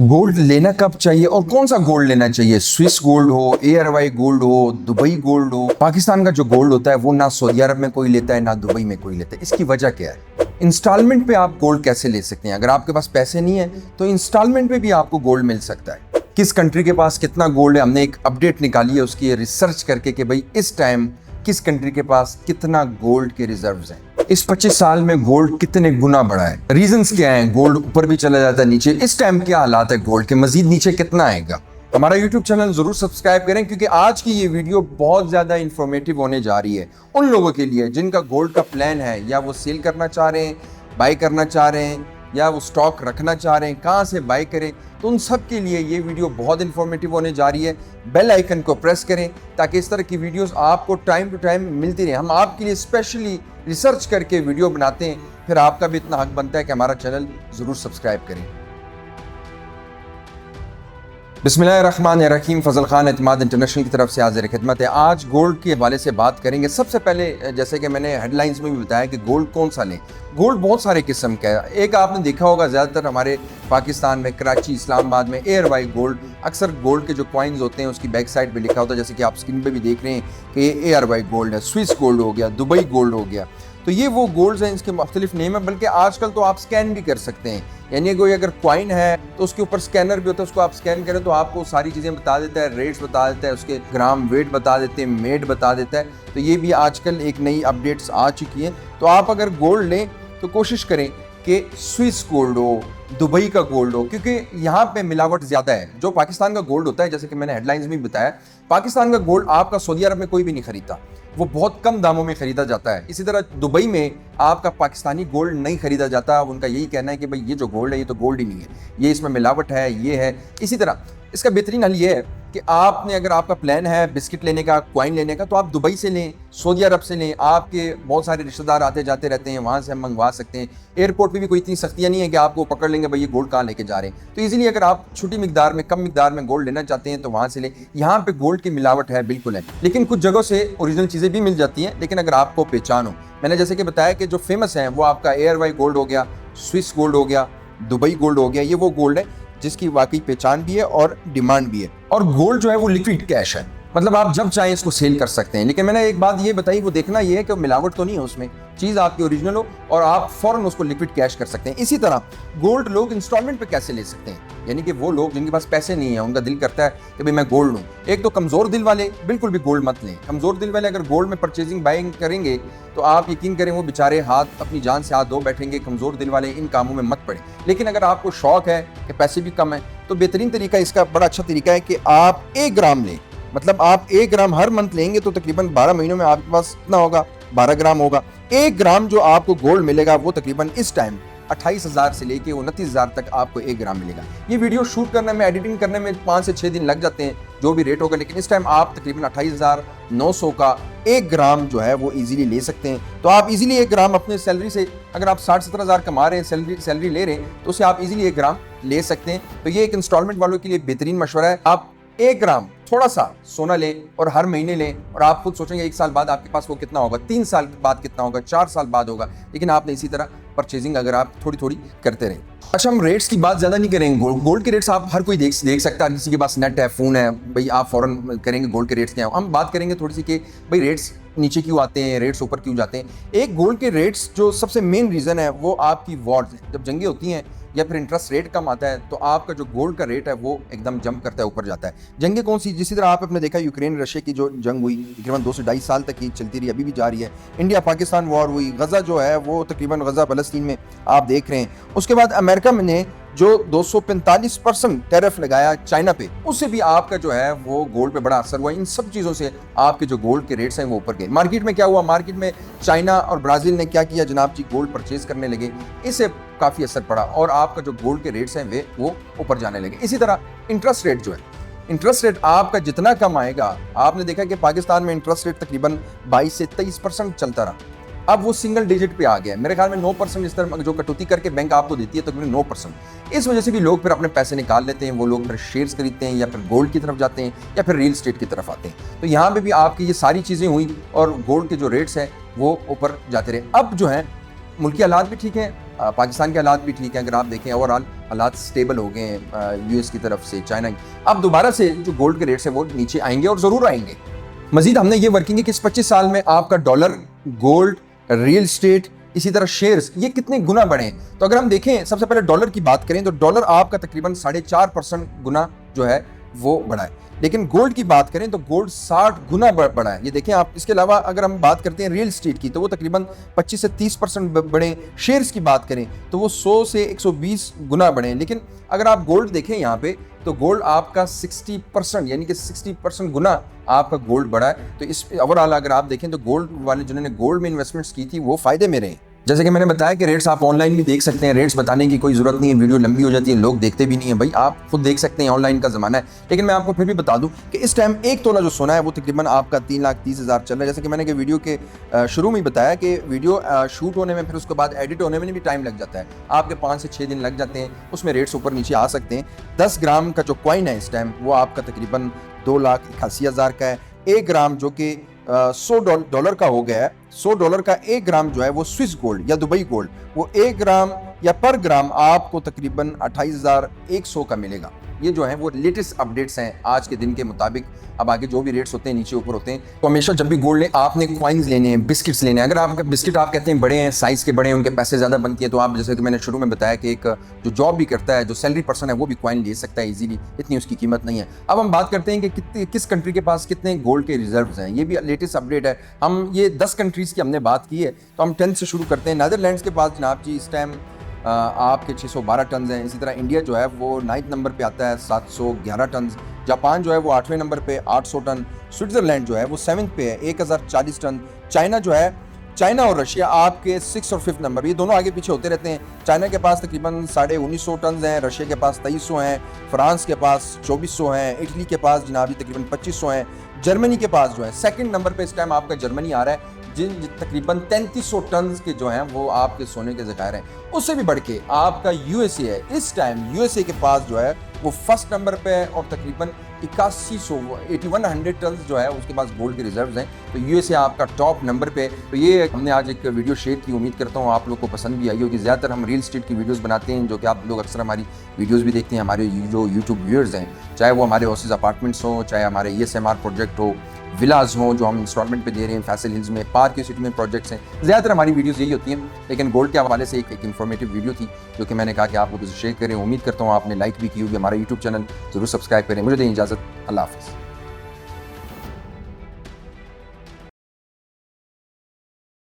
Gold लेना कब चाहिए और कौन सा गोल्ड लेना चाहिए? स्विस गोल्ड हो, एयरवाई गोल्ड हो, दुबई गोल्ड हो। पाकिस्तान का जो गोल्ड होता है वो ना सऊदी अरब में कोई लेता है ना दुबई में कोई लेता है। इसकी वजह क्या है? इंस्टॉलमेंट पे आप गोल्ड कैसे ले सकते हैं? अगर आपके पास पैसे नहीं है तो इंस्टॉलमेंट पे भी आपको गोल्ड मिल सकता है। किस कंट्री के पास कितना गोल्ड है, हमने एक अपडेट निकाली है उसकी रिसर्च करके कि भाई इस टाइम किस कंट्री के पास कितना गोल्ड के रिजर्व्स हैं। इस 25 साल में गोल्ड कितने गुना बढ़ा है, रीजंस क्या हैं? गोल्ड ऊपर भी चला जाता है, नीचे इस टाइम क्या हालात है गोल्ड के, मजीद नीचे कितना आएगा? हमारा YouTube चैनल जरूर सब्सक्राइब करें क्योंकि आज की ये वीडियो बहुत ज्यादा इंफॉर्मेटिव होने जा रही है उन लोगों के लिए जिनका गोल्ड का प्लान है, या वो सेल करना चाह रहे हैं, बाय करना चाह रहे हैं, या वो स्टॉक रखना चाह रहे हैं, कहाँ से बाय करें। तो उन सब के लिए ये वीडियो बहुत इंफॉर्मेटिव होने जा रही है। बेल आइकन को प्रेस करें ताकि इस तरह की वीडियोस आपको टाइम टू टाइम मिलती रहे। हम आपके लिए स्पेशली रिसर्च करके वीडियो बनाते हैं, फिर आपका भी इतना हक बनता है कि हमारा चैनल जरूर सब्सक्राइब करें। बिस्मिल्लाहिर्रहमानिर्रहीम। फजल खान एतमाद इंटरनेशनल की तरफ से हाजिर खिदमत है। आज गोल्ड के हवाले से बात करेंगे। सबसे पहले जैसे कि मैंने हेडलाइंस में भी बताया कि गोल्ड कौन सा लें। गोल्ड बहुत सारे किस्म का है। एक आपने देखा होगा ज़्यादातर हमारे पाकिस्तान में कराची, इस्लामाबाद में एयरवाई गोल्ड, अक्सर गोल्ड के जो कॉइन्स होते हैं उसकी बैक साइड पे लिखा होता है, जैसे कि आप स्क्रीन पे भी देख रहे हैं कि ये एयरवाई गोल्ड है, स्विस गोल्ड हो गया, दुबई गोल्ड हो गया। तो ये वो गोल्ड्स हैं, इसके मुख्तलिफ नेम है। बल्कि आजकल तो आप स्कैन भी कर सकते हैं, यानी कोई अगर कॉइन है तो उसके ऊपर स्कैनर भी होता है, उसको आप स्कैन करें तो आपको सारी चीज़ें बता देता है, रेट्स बता देता है, उसके ग्राम वेट बता देते हैं, मेड बता देता है। तो ये भी आजकल एक नई अपडेट्स आ चुकी हैं। तो आप अगर गोल्ड लें तो कोशिश करें कि स्विस गोल्ड हो, दुबई का गोल्ड हो, क्योंकि यहाँ पे मिलावट ज़्यादा है। जो पाकिस्तान का गोल्ड होता है, जैसे कि मैंने हेडलाइंस में बताया, पाकिस्तान का गोल्ड आपका सऊदी अरब में कोई भी नहीं खरीदता, वो बहुत कम दामों में खरीदा जाता है। इसी तरह दुबई में आपका पाकिस्तानी गोल्ड नहीं खरीदा जाता। उनका यही कहना है कि भाई ये जो गोल्ड है ये तो गोल्ड ही नहीं है, ये इसमें मिलावट है, ये है। इसी तरह इसका बेहतरीन हल ये है कि आपने, अगर आपका प्लान है बिस्किट लेने का, कॉइन लेने का, तो आप दुबई से लें, सऊदी अरब से लें। आपके बहुत सारे रिश्तेदार आते जाते रहते हैं, वहाँ से हम मंगवा सकते हैं। एयरपोर्ट पे भी कोई इतनी सख्तियाँ नहीं है कि आपको पकड़ लेंगे भाई ये गोल्ड कहाँ लेके जा रहे हैं। तो इजीली अगर आप छोटी मिकदार में, कम मिकदार में गोल्ड लेना चाहते हैं तो वहाँ से लें। यहाँ पे गोल्ड की मिलावट है, बिल्कुल है, लेकिन कुछ जगहों से ओरिजिनल चीज़ें भी मिल जाती हैं। लेकिन अगर आपको पहचान हो, मैंने जैसे कि बताया कि जो फेमस हैं वो आपका एयरवाई गोल्ड हो गया, स्विस गोल्ड हो गया, दुबई गोल्ड हो गया। ये वो गोल्ड है जिसकी वाकई पहचान भी है और डिमांड भी है। और गोल्ड जो है वो लिक्विड कैश है, मतलब आप जब चाहें इसको सेल कर सकते हैं। लेकिन मैंने एक बात ये बताई, वो देखना ये है कि मिलावट तो नहीं है उसमें, चीज़ आपकी ओरिजिनल हो और आप फौरन उसको लिक्विड कैश कर सकते हैं। इसी तरह गोल्ड लोग इंस्टॉलमेंट पे कैसे ले सकते हैं, यानी कि वो लोग जिनके पास पैसे नहीं है, उनका दिल करता है कि भाई मैं गोल्ड लूँ। एक तो कमज़ोर दिल वाले बिल्कुल भी गोल्ड मत लें। कमज़ोर दिल वाले अगर गोल्ड में परचेजिंग बाइंग करेंगे तो आप यकीन करें वो बेचारे हाथ, अपनी जान से हाथ धो बैठेंगे। कमज़ोर दिल वाले इन कामों में मत पड़े। लेकिन अगर आपको शौक है कि पैसे भी कम है तो बेहतरीन तरीका, इसका बड़ा अच्छा तरीका है कि आप 1 ग्राम लें। मतलब आप 1 ग्राम हर मंथ लेंगे तो तकरीबन 12 महीनों में आपके पास कितना होगा? 12 ग्राम होगा। 1 ग्राम जो आपको गोल्ड मिलेगा वो तकरीबन इस टाइम 28,000 से लेके 29,000 तक आपको 1 ग्राम मिलेगा। ये वीडियो शूट करने में, एडिटिंग करने में 5 से 6 दिन लग जाते हैं, जो भी रेट होगा। लेकिन इस टाइम आप तकरीबन 28,900 का 1 ग्राम जो है वो इजीली ले सकते हैं। तो आप इजीली 1 ग्राम अपने सैलरी से, अगर आप 60-70,000 कमा रहे हैं, सैलरी ले रहे हैं, तो उसे आप इजीली 1 ग्राम ले सकते हैं। तो ये एक इंस्टॉलमेंट वालों के लिए बेहतरीन मशवरा है। आप 1 ग्राम थोड़ा सा सोना लें और हर महीने लें, और आप खुद सोचेंगे 1 साल बाद आपके पास वो कितना होगा, 3 साल बाद कितना होगा, 4 साल बाद होगा। लेकिन आपने इसी तरह परचेजिंग अगर आप थोड़ी थोड़ी करते रहें। अच्छा, हम रेट्स की बात ज़्यादा नहीं करेंगे। गोल्ड के रेट्स आप हर कोई देख सकता है, किसी के पास नेट है, फ़ोन है, भाई आप फ़ौरन करेंगे गोल्ड के रेट्स क्या हैं। हम बात करेंगे थोड़ी सी कि भाई रेट्स नीचे क्यों आते हैं, रेट्स ऊपर क्यों जाते हैं। एक गोल्ड के रेट्स जो सबसे मेन रीज़न है वो आपकी वॉर्स है। जब जंगें होती हैं या फिर इंटरेस्ट रेट कम आता है तो आपका जो गोल्ड का रेट है वो एकदम जंप करता है, ऊपर जाता है। जंगें कौन सी? जिस तरह आपने देखा यूक्रेन रशिया की जो जंग हुई तकरीबन 2 से 2.5 साल तक ही चलती रही, अभी भी जारी है। इंडिया पाकिस्तान वॉर हुई, गज़ा जो है वो तकरीबन गज़ा फ़लस्तीन में आप देख रहे हैं। उसके बाद अमेरिका ने जो 245% टैरिफ लगाया चाइना पे, उससे भी आपका जो है वो गोल्ड पे बड़ा असर हुआ। इन सब चीज़ों से आपके जो गोल्ड के रेट्स हैं वो ऊपर गए। मार्केट में क्या हुआ? मार्केट में चाइना और ब्राज़ील ने क्या किया जनाब जी, गोल्ड परचेज करने लगे, इससे काफ़ी असर पड़ा और आपका जो गोल्ड के रेट्स हैं वो ऊपर जाने लगे। इसी तरह इंटरेस्ट रेट जो है, इंटरेस्ट रेट आपका जितना कम आएगा, आपने देखा कि पाकिस्तान में इंटरेस्ट रेट तकरीबन 22 से 23% चलता रहा, अब वो सिंगल डिजिट पे आ गया है। मेरे ख्याल में 9% इस तरह जो कटौती करके बैंक आपको देती है तकरीबन 9%। इस वजह से भी लोग फिर अपने पैसे निकाल लेते हैं, वो लोग फिर शेयर्स खरीदते हैं या फिर गोल्ड की तरफ जाते हैं या फिर रियल एस्टेट की तरफ आते हैं। तो यहाँ पे भी आपकी ये सारी चीज़ें हुई और गोल्ड के जो रेट्स हैं वो ऊपर जाते रहे। अब जो है मुल्की हालात भी ठीक हैं, पाकिस्तान के हालात भी ठीक हैं, अगर आप देखें ओवरऑल हालात स्टेबल हो गए हैं यूएस की तरफ से, चाइना की। अब दोबारा से जो गोल्ड के रेट्स हैं वो नीचे आएंगे और ज़रूर आएंगे। मजीद हमने ये वर्किंग है कि इस 25 साल में आपका डॉलर, गोल्ड, रियल स्टेट, इसी तरह शेयर्स, ये कितने गुना बढ़े हैं। तो अगर हम देखें सबसे पहले डॉलर की बात करें तो डॉलर आपका तकरीबन 4.5% गुना जो है वो बढ़ा है। लेकिन गोल्ड की बात करें तो गोल्ड 60 गुना बढ़ा है, ये देखें आप। इसके अलावा अगर हम बात करते हैं रियल एस्टेट की तो वो तकरीबन 25 से 30% बढ़े। शेयर्स की बात करें तो वो 100 से 120 गुना बढ़े। लेकिन अगर आप गोल्ड देखें यहाँ पे तो गोल्ड आपका 60% यानी कि 60% गुना आपका गोल्ड बढ़ा है। तो इस ओवरऑल अगर आप देखें तो गोल्ड वाले जिन्होंने गोल्ड में इन्वेस्टमेंट्स की थी वो फायदे में रहे। जैसे कि मैंने बताया कि रेट्स आप ऑनलाइन भी देख सकते हैं, रेट्स बताने की कोई ज़रूरत नहीं है, वीडियो लंबी हो जाती है, लोग देखते भी नहीं है भाई, आप खुद देख सकते हैं, ऑनलाइन का ज़माना है। लेकिन मैं आपको फिर भी बता दूं कि इस टाइम एक तोला जो सोना है वो तकरीबन आपका 3,30,000 चल रहा है। जैसे कि मैंने कि वीडियो के शुरू में ही बताया कि वीडियो शूट होने में, फिर उसके बाद एडिट होने में भी टाइम लग जाता है, आपके 5 से 6 दिन लग जाते हैं, उसमें रेट्स ऊपर नीचे आ सकते हैं। 10 ग्राम का जो कॉइन है इस टाइम वो आपका तकरीबन 2,81,000 का है। 1 ग्राम जो कि $100 का हो गया है, $100 का 1 ग्राम जो है वो स्विस गोल्ड या दुबई गोल्ड, वो 1 ग्राम या पर ग्राम आपको तकरीबन 28,100 का मिलेगा। ये जो है वो लेटेस्ट अपडेट्स हैं आज के दिन के मुताबिक। अब आगे जो भी रेट्स होते हैं नीचे ऊपर होते हैं। तो हमेशा जब भी गोल्ड लें आपने कॉइन्स लेने हैं, बिस्किट्स लेने हैं। अगर आपका बिस्किट आप कहते हैं बड़े हैं, साइज़ के बड़े हैं, उनके पैसे ज़्यादा बनती है, तो आप जैसे कि मैंने शुरू में बताया कि एक जो जॉब भी करता है, जो सैलरी पर्सन है, वो भी कॉइन ले सकता है ईजीली, इतनी उसकी कीमत नहीं है। अब हम बात करते हैं कि किस कंट्री के पास कितने गोल्ड के रिजर्व्स हैं, ये भी लेटेस्ट अपडेट है। हम ये 10 कंट्रीज़ की हमने बात की है, तो हम 10 से शुरू करते हैं। नीदरलैंड्स के पास जनाब जी इस टाइम आपके 612 टन हैं। इसी तरह इंडिया जो है वो 9th नंबर पे आता है 711 टन। जापान जो है वो 8वें नंबर पे 800 टन। स्विट्ज़रलैंड जो है वो 7th पे है 1040 टन। चाइना जो है, चाइना और रशिया आपके 6th और 5th नंबर, ये दोनों आगे पीछे होते रहते हैं। चाइना के पास तकरीबन 1950 टन हैं, रशिया के पास 2300 हैं, फ्रांस के पास 2400 हैं, इटली के पास जनाबी तकरीबन 2500 हैं। जर्मनी के पास जो है 2nd नंबर पे इस टाइम आपका जर्मनी आ रहा है, जिन तकरीबन 3300 टन के जो हैं वो आपके सोने के ज़खायर हैं। उससे भी बढ़ के आपका यूएसए है, इस टाइम यूएसए के पास जो है वो 1st नंबर पे है और तकरीबन 8100 टन जो है उसके पास गोल्ड के रिजर्व्स हैं। तो यूएसए आपका टॉप नंबर पे। तो ये हमने आज एक वीडियो शेयर की, उम्मीद करता हूँ आप लोग को पसंद भी आई होगी। ज़्यादातर हम रियल एस्टेट की वीडियोस बनाते हैं, जो कि आप लोग अक्सर हमारी वीडियोस भी देखते हैं। हमारे जो यूट्यूब व्यूअर्स हैं, चाहे वो हमारे हाउसेज अपार्टमेंट्स हों, चाहे हमारे ESMR प्रोजेक्ट हो, विलाज हों जो हम इंस्टॉलमेंट पे दे रहे हैं, फैसल हिल्स में, पार्क की सिटी में प्रोजेक्ट्स हैं, ज़्यादातर हमारी वीडियोस यही होती हैं। लेकिन गोल्ड के हवाले से एक इन्फॉर्मेटिव वीडियो थी जो कि मैंने कहा कि आप लोग इसे शेयर करें। उम्मीद करता हूँ आपने लाइक भी की होगी। हमारा यूट्यूब चैनल ज़रूर सब्सक्राइब करें। मुझे दें इजाज़त, अल्लाह हाफ़िज़।